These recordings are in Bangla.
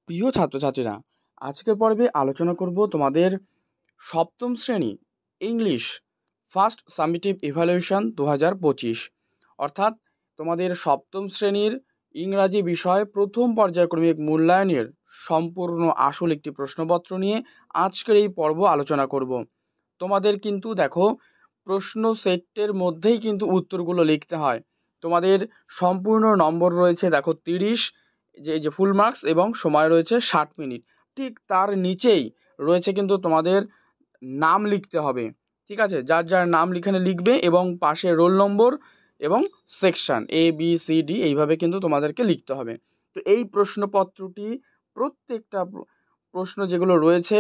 প্রিয় ছাত্রছাত্রীরা, আজকের পর্বে আলোচনা করব তোমাদের সপ্তম শ্রেণী ইংলিশ ফার্স্ট সামেটিভ ইভ্যালুয়েশন 2025, অর্থাৎ তোমাদের সপ্তম শ্রেণীর ইংরাজি বিষয় প্রথম পর্যায়ক্রমিক মূল্যায়নের সম্পূর্ণ আসল একটি প্রশ্নপত্র নিয়ে আজকের এই পর্ব আলোচনা করব। তোমাদের কিন্তু দেখো, প্রশ্ন সেটের মধ্যেই কিন্তু উত্তরগুলো লিখতে হয়। তোমাদের সম্পূর্ণ নম্বর রয়েছে দেখো 30, যে ফুল মার্কস, এবং সময় রয়েছে 60 মিনিট। ঠিক তার নিচেই রয়েছে কিন্তু তোমাদের নাম লিখতে হবে, ঠিক আছে? যার যার নাম লিখানে লিখবে এবং পাশে রোল নম্বর এবং সেকশন ABCD এইভাবে কিন্তু তোমাদেরকে লিখতে হবে। তো এই প্রশ্নপত্রটি প্রত্যেকটা প্রশ্ন যেগুলো রয়েছে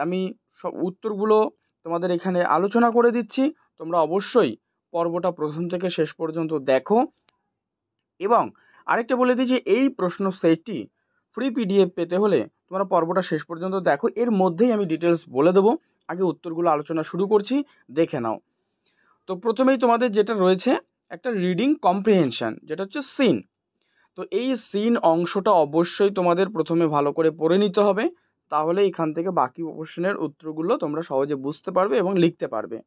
আমি সব উত্তরগুলো তোমাদের এখানে আলোচনা করে দিচ্ছি। তোমরা অবশ্যই পর্বটা প্রথম থেকে শেষ পর্যন্ত দেখো। এবং আরেকটা বলে দিই যে এই প্রশ্ন সেটটি ফ্রি PDF পেতে হলে তোমরা পর্বটা শেষ পর্যন্ত দেখো, এর মধ্যেই আমি ডিটেলস বলে দেবো। আগে উত্তরগুলো আলোচনা শুরু করছি, দেখে নাও। তো প্রথমেই তোমাদের যেটা রয়েছে একটা রিডিং কম্প্রিহেনশন, যেটা হচ্ছে সিন। তো এই সিন অংশটা অবশ্যই তোমাদের প্রথমে ভালো করে পড়ে নিতে হবে, তাহলে এখান থেকে বাকি প্রশ্নের উত্তরগুলো তোমরা সহজে বুঝতে পারবে এবং লিখতে পারবে।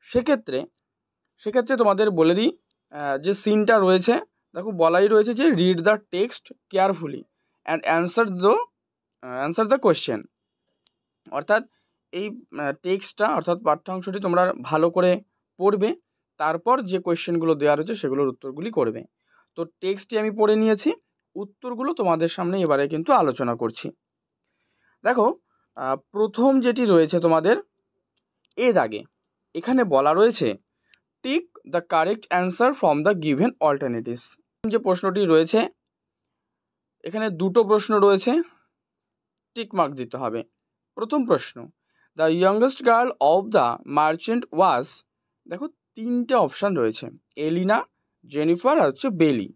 সেক্ষেত্রে তোমাদের বলে দিই যে সিনটা রয়েছে, দেখো বলাই রয়েছে যে read the text carefully and answer the question. অর্থাৎ এই টেক্সটটা অর্থাৎ পাঠ্যাংশটি তোমরা ভালো করে পড়বে, তারপর যে কোয়েশ্চেনগুলো দেওয়া রয়েছে সেগুলোর উত্তরগুলি করবে। তো টেক্সটটি আমি পড়ে নিয়েছি, উত্তরগুলো তোমাদের সামনে এবারে কিন্তু আলোচনা করছি। দেখো, প্রথম যেটি রয়েছে তোমাদের এ দাগে, এখানে বলা রয়েছে tick the correct answer from the given alternatives. যে প্রশ্নটি রয়েছে এখানে দুটো প্রশ্ন রয়েছে, টিক মার্ক দিতে হবে। প্রথম প্রশ্ন, the youngest girl of the merchant was, দেখো তিনটে অপশান রয়েছে, এলিনা, জেনিফার আর হচ্ছে বেলি।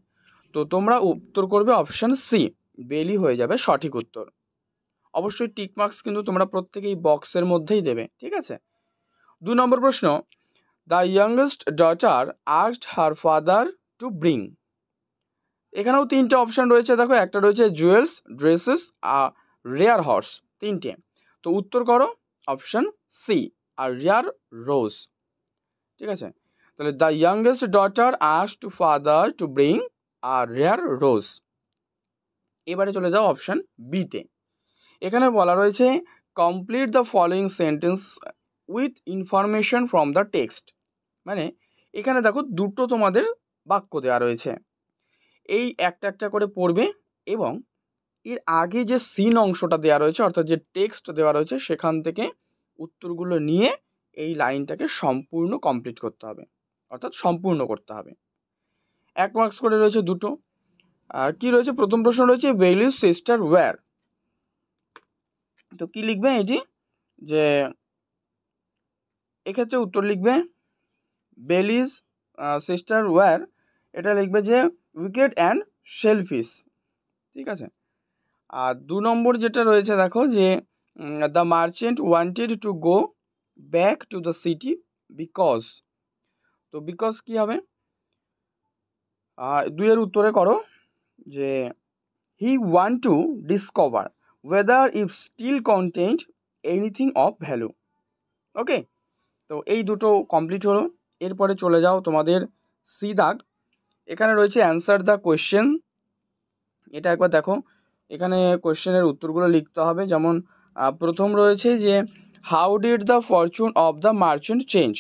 তো তোমরা উত্তর করবে অপশান সি, বেলি হয়ে যাবে সঠিক উত্তর। অবশ্যই টিক মার্কস কিন্তু তোমরা প্রত্যেকেই বক্সের মধ্যেই দেবে, ঠিক আছে? 2 নম্বর প্রশ্ন, the youngest daughter asked her father to bring. এখানেও তিনটে অপশান রয়েছে, দেখো একটা রয়েছে জুয়েলস, ড্রেসেস আর রেয়ার হর্স, তিনটে। তো উত্তর করো অপশান সি, আর রেয়ার রোজ, ঠিক আছে? তাহলে the youngest daughter asked to father to bring আর রেয়ার রোজ। এবারে চলে যাও অপশান বিতে। এখানে বলা রয়েছে complete the following sentence with information from the text. মানে এখানে দেখো দুটো তোমাদের বাক্য দেওয়া রয়েছে, এই একটা একটা করে পড়বে এবং এর আগে যে সিন অংশটা দেওয়া রয়েছে অর্থাৎ যে টেক্সট দেওয়া রয়েছে সেখান থেকে উত্তরগুলো নিয়ে এই লাইনটাকে সম্পূর্ণ কমপ্লিট করতে হবে, অর্থাৎ সম্পূর্ণ করতে হবে। 1 মার্কস করে রয়েছে দুটো। কি রয়েছে, প্রথম প্রশ্ন রয়েছে বেলিজ সিস্টার ওয়্যার। তো কি লিখবে এটি, যে এক্ষেত্রে উত্তর লিখবে বেলিজ সিস্টার ওয়্যার, এটা লিখবে যে উইকেট অ্যান্ড শেলফিশ, ঠিক আছে? আর 2 নম্বর যেটা রয়েছে দেখো যে the merchant wanted to go back to the city because. তো বিকজ কী হবে, 2 এর উত্তরে করো যে he want to discover whether if still content anything of value. Okay, তো এই দুটো কমপ্লিট হলো। এরপরে চলে যাও তোমাদের সি দাগ, এখানে রয়েছে অ্যান্সার দ্য কোয়েশ্চেন। এটা একবার দেখো, এখানে কোয়েশ্চেনের উত্তরগুলো লিখতে হবে। যেমন প্রথম রয়েছে যে how did the Fortune of the merchant change.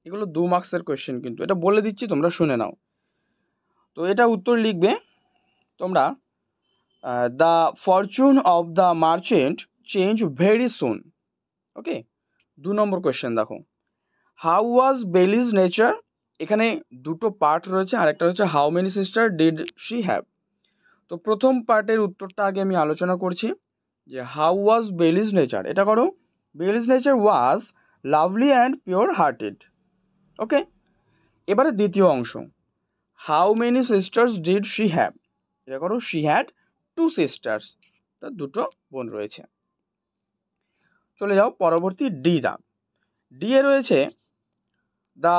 এগুলো 2 মার্কসের কোয়েশ্চেন, কিন্তু এটা বলে দিচ্ছি তোমরা শুনে নাও। তো এটা উত্তর লিখবে তোমরা the Fortune of the merchant change very soon. Okay, 2 number question দেখো, হাউ ওয়াজ বেলিজ নেচার। এখানে দুটো পার্ট রয়েছে, আর একটা হচ্ছে how many sister did she have. তো প্রথম পার্টের উত্তরটা আগে আমি আলোচনা করছি, যে হাউ ওয়াজ বেলিজ নেচার, এটা করো Belle's nature was lovely and pure hearted. Okay, এবারে দ্বিতীয় অংশ, how many sisters did she have, এটা করো শি হ্যাড 2 সিস্টার্স, তার দুটো বোন রয়েছে। চলে যাও পরবর্তী ডি দাগ, ডি এ রয়েছে the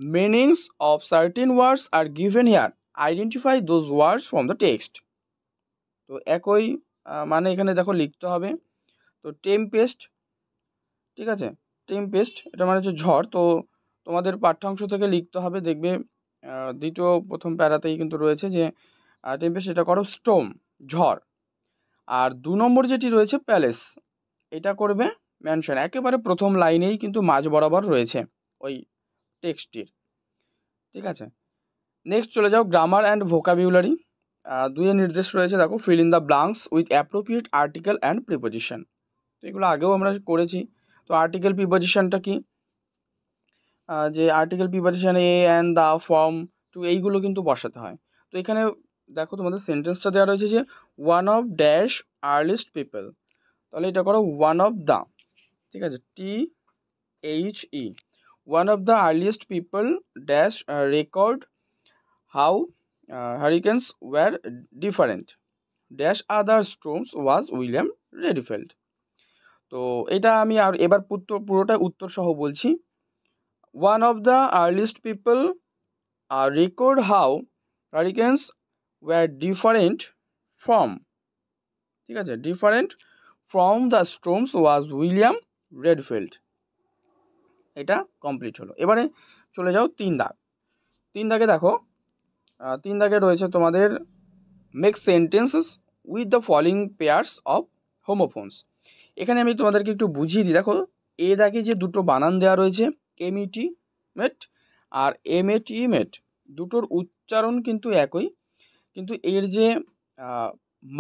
meanings of certain words are given here, identify those words from the text. তো একই মানে এখানে দেখো লিখতে হবে। তো টেম্পেস্ট, ঠিক আছে, টেম্পেস্ট এটা মানে হচ্ছে ঝড়। তো তোমাদের পাঠ্যাংশ থেকে লিখতে হবে, দেখবে প্রথম প্যারাতেই কিন্তু রয়েছে যে টেম্পেস্ট এটা করো স্টোম, ঝড়। আর 2 নম্বর যেটি রয়েছে প্যালেস, এটা করবে ম্যানশন, একেবারে প্রথম লাইনেই কিন্তু মাঝ বরাবর রয়েছে ওই টেক্সটটির, ঠিক আছে। নেক্সট চলে যাও গ্রামার অ্যান্ড ভোকাবিউলারি। 2 নির্দেশ রয়েছে, দেখো fill in the blanks with appropriate article and preposition. তো এগুলো আগেও আমরা করেছি। তো আর্টিকেল প্রিপোজিশনটা কি, যে article preposition a and the form to এইগুলো কিন্তু বসাতে হয়। তো এখানে দেখো তোমাদের সেন্টেন্সটা দেওয়া রয়েছে যে one of dash earliest people, তাহলে এটা করো ওয়ান অফ দ্য, ঠিক আছে, THE, one of the earliest people dash record how hurricanes were different dash other storms was William Redfield. তো এটা আমি আর এবার পুরোটা উত্তর সহ বলছি। One of the earliest people record how hurricanes were different from, ঠিক আছে, different from the storms was William Redfield। এটা কমপ্লিট হলো। এবারে চলে যাও 3 দাগ। 3 দাগে দেখো 3 দাগে রয়েছে তোমাদের make sentences with the following pairs of homophones. এখানে আমি তোমাদেরকে একটু বুঝিয়ে দিই। দেখো এ দাগে যে দুটো বানান দেওয়া রয়েছে MET মেট আর MAT মেট, দুটোর উচ্চারণ কিন্তু একই, কিন্তু এর যে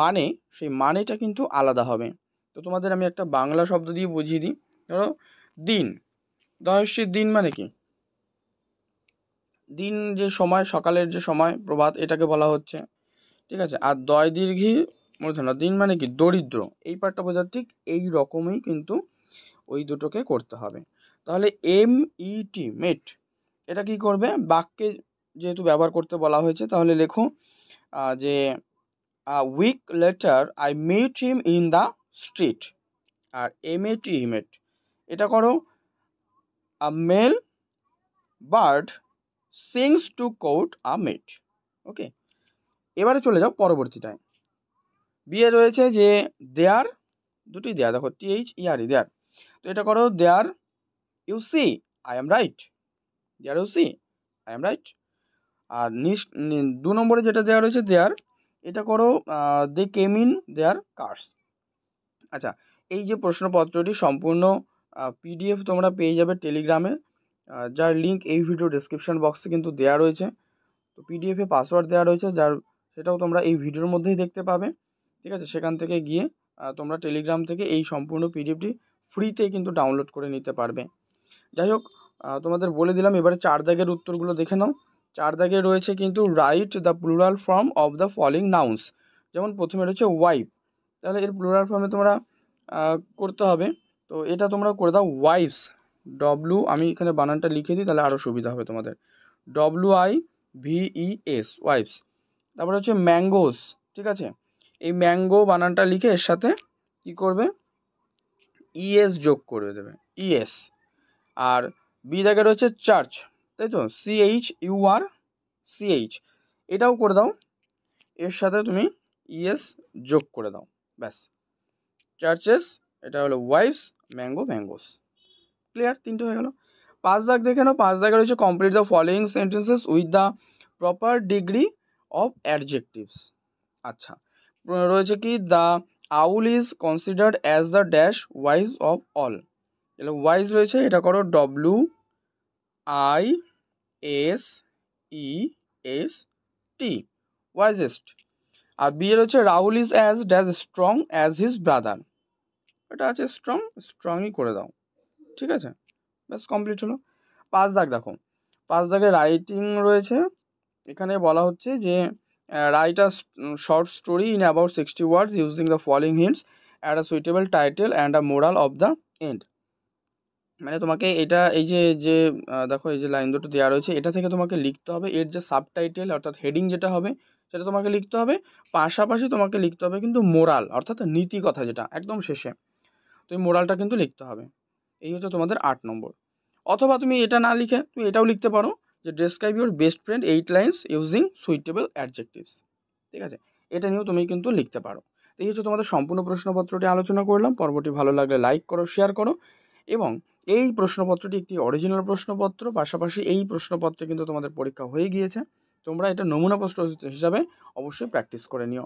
মানে সেই মানেটা কিন্তু আলাদা হবে। তো তোমাদের আমি একটা বাংলা শব্দ দিয়ে বুঝিয়ে দিই। ধরো দিন, দহস্যের দিন মানে কি, দিন যে সময়, সকালের যে সময়, প্রভাত, এটাকে বলা হচ্ছে, ঠিক আছে। আর দয় দীর্ঘী মূর্ধন্য দিন মানে কি দরিদ্র, এই পার্টটা বোঝার ঠিক এই রকমই কিন্তু ওই দুটোকে করতে হবে। তাহলে MET মেট এটা কি করবে, বাক্যে যেহেতু ব্যবহার করতে বলা হয়েছে, তাহলে লেখো যে week later I met him in the street. আর MAT মেট এটা করো a male bird sings to court a mate. Okay, এবারে চলে যাও পরবর্তীটায়। বিয়ে রয়েছে যে দেয়ার, দুটি দেয়ার, দেখো THERE দেয়ার। তো এটা করো there you see I am right, there you see I am right. আর 2 নম্বরে যেটা দেওয়া রয়েছে দেয়ার, এটা করো দে কেম ইন দেয়ার কার্স। আচ্ছা, এই যে প্রশ্নপত্রটি সম্পূর্ণ PDF তোমরা পেয়ে যাবে টেলিগ্রামে, যার লিঙ্ক এই ভিডিও ডেসক্রিপশন বক্সে কিন্তু দেওয়া রয়েছে। তো PDF-এ পাসওয়ার্ড দেওয়া রয়েছে, সেটাও তোমরা এই ভিডিওর মধ্যেই দেখতে পাবে, ঠিক আছে। সেখান থেকে গিয়ে তোমরা টেলিগ্রাম থেকে এই সম্পূর্ণ PDFটি ফ্রিতে কিন্তু ডাউনলোড করে নিতে পারবে। যাই হোক, তোমাদের বলে দিলাম। এবারে 4 দাগের উত্তরগুলো দেখে নাও। 4 দাগে রয়েছে কিন্তু write the plural form of the following nouns. যেমন প্রথমে রয়েছে ওয়াইফ, তাহলে এর প্লুরাল ফর্মে তোমরা করতে হবে। তো এটা তোমরা করে দাও ওয়াইফস, আমি এখানে বানানটা লিখে দিই, তাহলে আরও সুবিধা হবে তোমাদের। WIVES wife's. তারপরে হচ্ছে ম্যাঙ্গোস, ঠিক আছে, এই ম্যাঙ্গো বানানটা লিখে এর সাথে কি করবে, ES যোগ করে দেবে, ES। আর বি দাগে রয়েছে চার্চ, তাই তো, CHURCH, এটাও করে দাও, এর সাথে তুমি ES যোগ করে দাও, ব্যাস, চার্চেস, এটা হলো ওয়াইফস, ম্যাঙ্গো, ম্যাঙ্গোস। ক্লিয়ার, 3টে হয়ে গেল। 5 দাগ দেখে নাও। 5 দাগে রয়েছে complete the following sentences with the proper degree of adjectives. আচ্ছা, রয়েছে কি the owl is considered as the dash wise of all. তাহলে ওয়াইজ রয়েছে, এটা করো WISEST, ওয়াইজেস্ট। আর বিয়ে রয়েছে Rahul is as dash strong as his brother, এটা আছে স্ট্রং, স্ট্রংই করে দাও, ঠিক আছে, ব্যাস কমপ্লিট হলো। 5 দাগ দেখো। 5 দাগে রাইটিং রয়েছে, এখানে বলা হচ্ছে যে write a short story in about 60 words using the following hints at a suitable title and a moral of the end. মানে তোমাকে এটা এই যে দেখো এই যে লাইন দুটো দেওয়া রয়েছে, এটা থেকে তোমাকে লিখতে হবে এর যে সাবটাইটেল অর্থাৎ হেডিং যেটা হবে সেটা তোমাকে লিখতে হবে, পাশাপাশি তোমাকে লিখতে হবে কিন্তু মোরাল অর্থাৎ নীতি কথা যেটা একদম শেষে, তো এই মোরালটা কিন্তু লিখতে হবে। এই হচ্ছে তোমাদের 8 নম্বর। অথবা তুমি এটা না লিখে তুমি এটাও লিখতে পারো যে describe your best friend 8 lines using suitable adjectives, ঠিক আছে, এটা নিয়েও তুমি কিন্তু লিখতে পারো। এই হচ্ছে তোমাদের সম্পূর্ণ প্রশ্নপত্রটি আলোচনা করলাম। পর্বটি ভালো লাগলে লাইক করো, শেয়ার করো। এবং এই প্রশ্নপত্রটি একটি অরিজিনাল প্রশ্নপত্র, পাশাপাশি এই প্রশ্নপত্রে কিন্তু তোমাদের পরীক্ষা হয়ে গিয়েছে। তোমরা এটা নমুনা প্রশ্ন হিসাবে অবশ্যই প্র্যাকটিস করে নিও।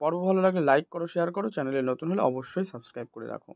পর্ব ভালো লাগলে লাইক করো, শেয়ার করো। চ্যানেলে নতুন হলে অবশ্যই সাবস্ক্রাইব করে রাখো।